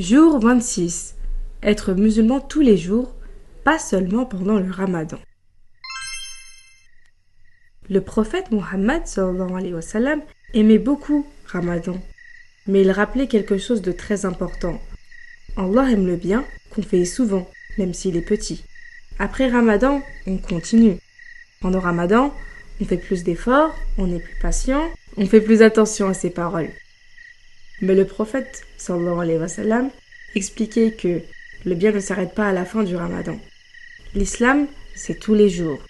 Jour 26. Être musulman tous les jours, pas seulement pendant le ramadan. Le prophète Mohammed sallallahu alayhi wa sallam aimait beaucoup Ramadan, mais il rappelait quelque chose de très important. Allah aime le bien qu'on fait souvent, même s'il est petit. Après Ramadan, on continue. Pendant Ramadan, on fait plus d'efforts, on est plus patient, on fait plus attention à ses paroles. Mais le prophète sallallahu alayhi wa sallam expliquait que le bien ne s'arrête pas à la fin du Ramadan. L'islam, c'est tous les jours.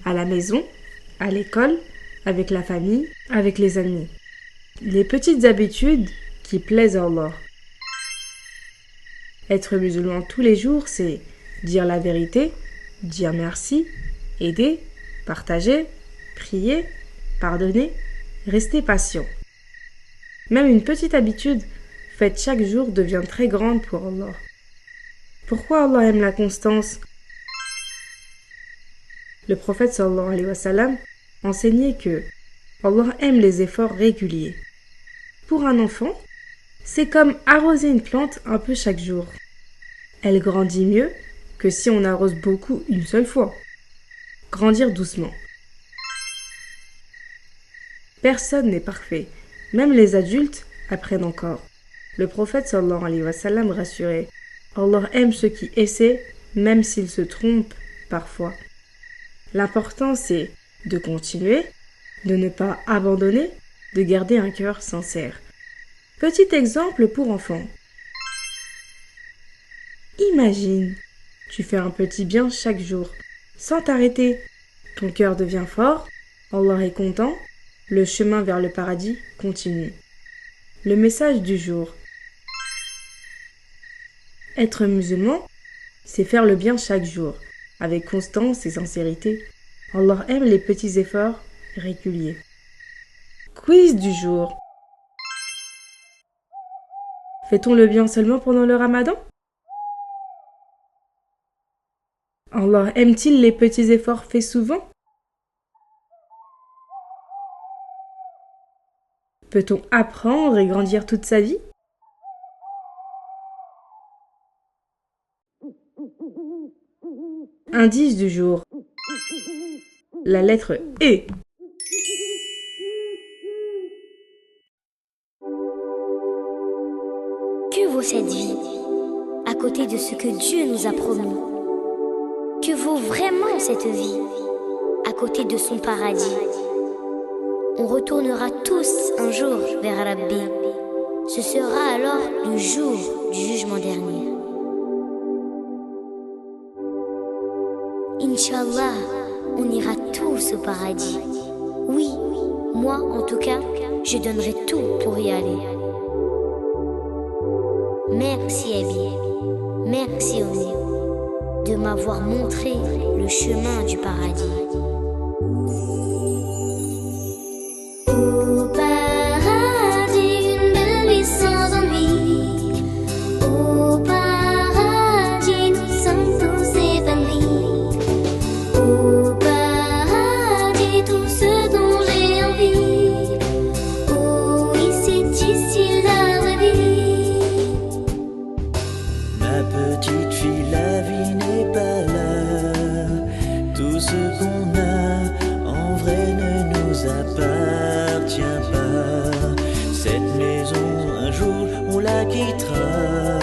À la maison, à l'école, avec la famille, avec les amis. Les petites habitudes qui plaisent à Allah. Être musulman tous les jours, c'est dire la vérité, dire merci, aider, partager, prier, pardonner, rester patient. Même une petite habitude faite chaque jour devient très grande pour Allah. Pourquoi Allah aime la constance ? Le prophète sallallahu alayhi wa sallam enseignait que Allah aime les efforts réguliers. Pour un enfant, c'est comme arroser une plante un peu chaque jour. Elle grandit mieux que si on arrose beaucoup une seule fois. Grandir doucement. Personne n'est parfait. Même les adultes apprennent encore. Le prophète sallallahu alayhi wa sallam rassurait. Allah aime ceux qui essaient, même s'ils se trompent parfois. L'important, c'est de continuer, de ne pas abandonner, de garder un cœur sincère. Petit exemple pour enfants. Imagine, tu fais un petit bien chaque jour, sans t'arrêter. Ton cœur devient fort, Allah est content, le chemin vers le paradis continue. Le message du jour. Être musulman, c'est faire le bien chaque jour, avec constance et sincérité. Allah aime les petits efforts réguliers. Quiz du jour. Fait-on le bien seulement pendant le ramadan ? Allah aime-t-il les petits efforts faits souvent ? Peut-on apprendre et grandir toute sa vie ? Indice du jour. La lettre E. Que vaut cette vie à côté de ce que Dieu nous a promis ? Que vaut vraiment cette vie à côté de son paradis ? On retournera tous un jour vers Rabbi. Ce sera alors le jour du jugement dernier. Inch'Allah, on ira tous au paradis. Oui, moi en tout cas, je donnerai tout pour y aller. Merci Abi, merci Oni, de m'avoir montré le chemin du paradis. Au paradis, une belle vie sans ennui. Au paradis, nous sommes tous épanouis. Au paradis, tout ce dont j'ai envie. Oh oui, c'est ici la vraie vie. Ma petite fille, la vie n'est pas là. Tout ce qu'on a, en vrai, ne nous appartient pas. Cette maison, un jour, on la quittera.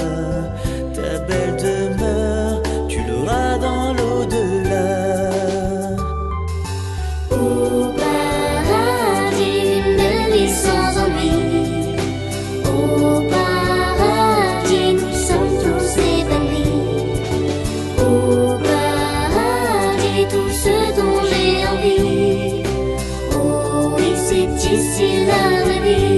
Ta belle demeure, tu l'auras dans l'au-delà. Au paradis, une belle vie sans ennui. Au paradis, nous sommes tous épanouis. Au paradis, tout ce dont j'ai envie. Oh oui, c'est ici la vraie vie.